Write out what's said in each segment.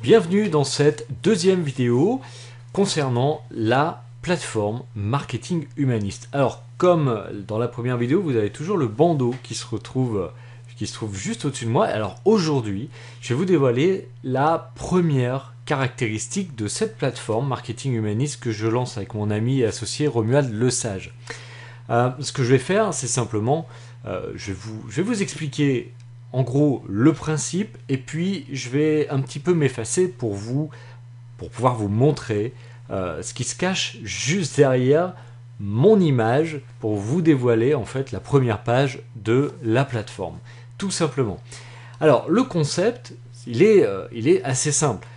Bienvenue dans cette deuxième vidéo concernant la plateforme marketing humaniste. Alors, comme dans la première vidéo, vous avez toujours le bandeau qui se trouve juste au-dessus de moi. Alors aujourd'hui, je vais vous dévoiler la première caractéristique de cette plateforme marketing humaniste que je lance avec mon ami et associé Romuald Lesage. Ce que je vais faire, c'est simplement, je vais vous expliquer en gros le principe, et puis je vais un petit peu m'effacer pour pouvoir vous montrer ce qui se cache juste derrière mon image, pour vous dévoiler en fait la première page de la plateforme, tout simplement. Alors le concept, il est assez simple.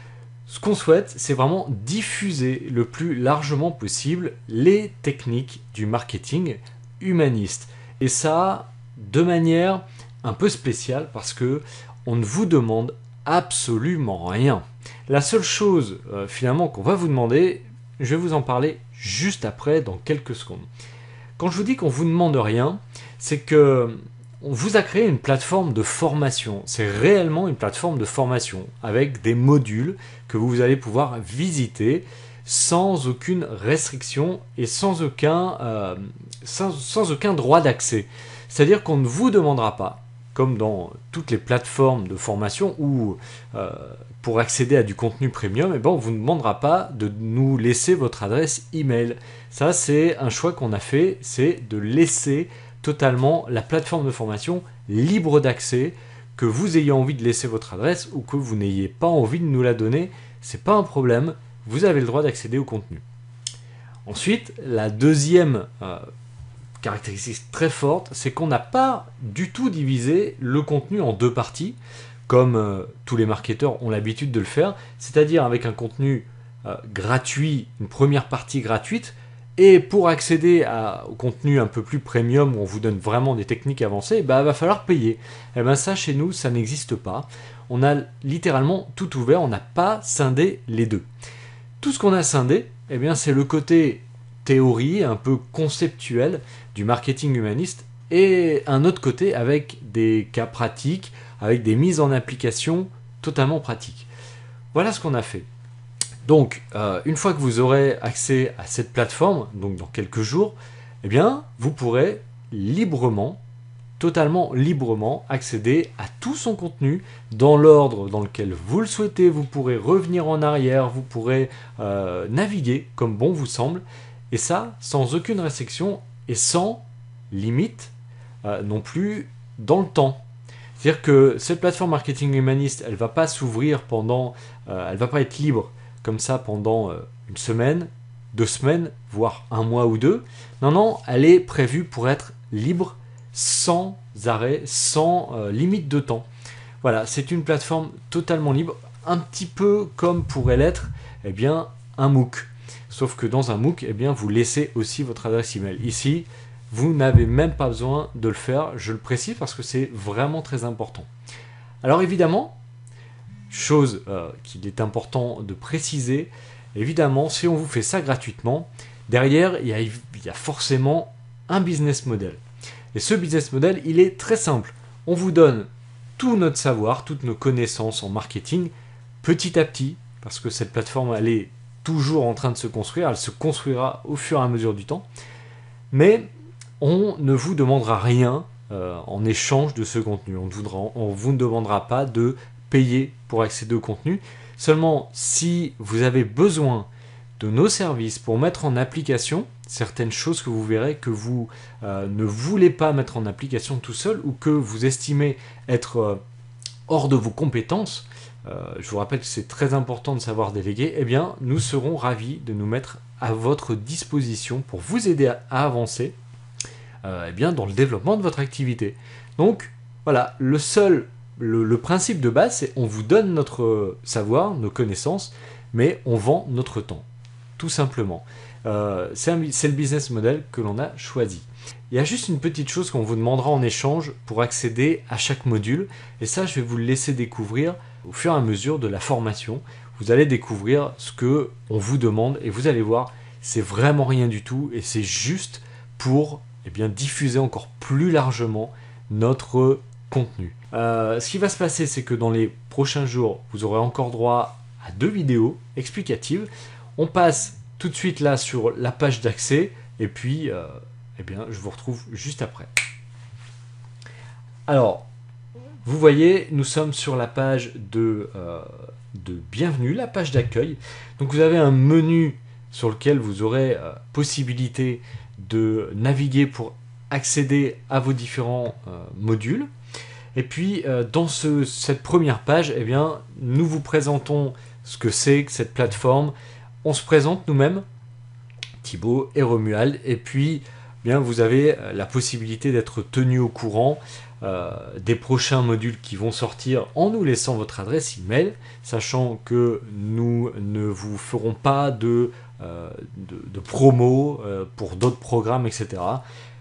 Ce qu'on souhaite, c'est vraiment diffuser le plus largement possible les techniques du marketing humaniste. Et ça, de manière un peu spéciale, parce que on ne vous demande absolument rien. La seule chose finalement qu'on va vous demander, je vais vous en parler juste après, dans quelques secondes. Quand je vous dis qu'on vous demande rien, c'est que on vous a créé une plateforme de formation. C'est réellement une plateforme de formation avec des modules que vous allez pouvoir visiter sans aucune restriction et sans aucun droit d'accès. C'est-à-dire qu'on ne vous demandera pas, comme dans toutes les plateformes de formation où pour accéder à du contenu premium, on ne vous demandera pas de nous laisser votre adresse email. Ça, c'est un choix qu'on a fait, c'est de laisser totalement la plateforme de formation libre d'accès. Que vous ayez envie de laisser votre adresse ou que vous n'ayez pas envie de nous la donner, c'est pas un problème, vous avez le droit d'accéder au contenu. Ensuite, la deuxième caractéristique très forte, c'est qu'on n'a pas du tout divisé le contenu en deux parties, comme tous les marketeurs ont l'habitude de le faire, c'est-à-dire avec un contenu gratuit, une première partie gratuite, et pour accéder au contenu un peu plus premium, où on vous donne vraiment des techniques avancées, il va falloir payer. Et ça, chez nous, ça n'existe pas. On a littéralement tout ouvert, on n'a pas scindé les deux. Tout ce qu'on a scindé, c'est le côté théorie, un peu conceptuel du marketing humaniste, et un autre côté avec des cas pratiques, avec des mises en application totalement pratiques. Voilà ce qu'on a fait. Donc, une fois que vous aurez accès à cette plateforme, donc dans quelques jours, vous pourrez librement, totalement librement, accéder à tout son contenu dans l'ordre dans lequel vous le souhaitez. Vous pourrez revenir en arrière, vous pourrez naviguer comme bon vous semble, et ça sans aucune restriction et sans limite non plus dans le temps. C'est-à-dire que cette plateforme marketing humaniste, elle ne va pas s'ouvrir elle ne va pas être libre comme ça pendant une semaine, 2 semaines, voire un mois ou deux. Non, elle est prévue pour être libre, sans arrêt, sans limite de temps. Voilà, c'est une plateforme totalement libre, un petit peu comme pourrait l'être un MOOC. Sauf que dans un MOOC, vous laissez aussi votre adresse email. Ici, vous n'avez même pas besoin de le faire, je le précise parce que c'est vraiment très important. Alors évidemment, chose qu'il est important de préciser, évidemment, si on vous fait ça gratuitement, derrière, il y a forcément un business model. Et ce business model, il est très simple. On vous donne tout notre savoir, toutes nos connaissances en marketing, petit à petit, parce que cette plateforme, elle est toujours en train de se construire, elle se construira au fur et à mesure du temps, mais on ne vous demandera rien en échange de ce contenu. On vous ne demandera pas de payer pour accéder au contenu. Seulement, si vous avez besoin de nos services pour mettre en application certaines choses que vous verrez que vous ne voulez pas mettre en application tout seul, ou que vous estimez être hors de vos compétences, je vous rappelle que c'est très important de savoir déléguer, nous serons ravis de nous mettre à votre disposition pour vous aider à avancer dans le développement de votre activité. Donc voilà, le principe de base, c'est on vous donne notre savoir, nos connaissances, mais on vend notre temps, tout simplement. C'est le business model que l'on a choisi. Il y a juste une petite chose qu'on vous demandera en échange pour accéder à chaque module, et ça, je vais vous le laisser découvrir au fur et à mesure de la formation. Vous allez découvrir ce que on vous demande, et vous allez voir, c'est vraiment rien du tout, et c'est juste pour diffuser encore plus largement notre contenu. Ce qui va se passer, c'est que dans les prochains jours, vous aurez encore droit à 2 vidéos explicatives. On passe tout de suite là sur la page d'accès et puis eh bien, je vous retrouve juste après. Alors, vous voyez, nous sommes sur la page de bienvenue, la page d'accueil. Donc vous avez un menu sur lequel vous aurez possibilité de naviguer pour accéder à vos différents modules. Et puis dans cette première page, eh bien, nous vous présentons ce que c'est que cette plateforme. On se présente nous-mêmes, Thibaut et Romuald, et puis bien, vous avez la possibilité d'être tenu au courant des prochains modules qui vont sortir en nous laissant votre adresse email, sachant que nous ne vous ferons pas de promo pour d'autres programmes, etc.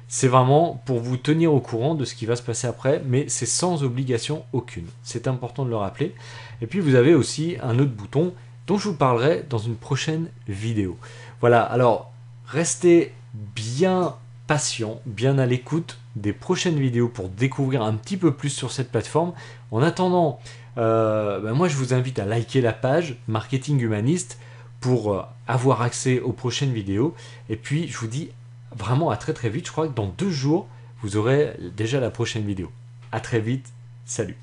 C'est vraiment pour vous tenir au courant de ce qui va se passer après, mais c'est sans obligation aucune. C'est important de le rappeler. Et puis vous avez aussi un autre bouton dont je vous parlerai dans une prochaine vidéo. Voilà, alors restez bien patient, bien à l'écoute des prochaines vidéos pour découvrir un petit peu plus sur cette plateforme. En attendant, moi je vous invite à liker la page Marketing Humaniste pour avoir accès aux prochaines vidéos. Et puis je vous dis vraiment à très très vite. Je crois que dans 2 jours, vous aurez déjà la prochaine vidéo. À très vite, salut!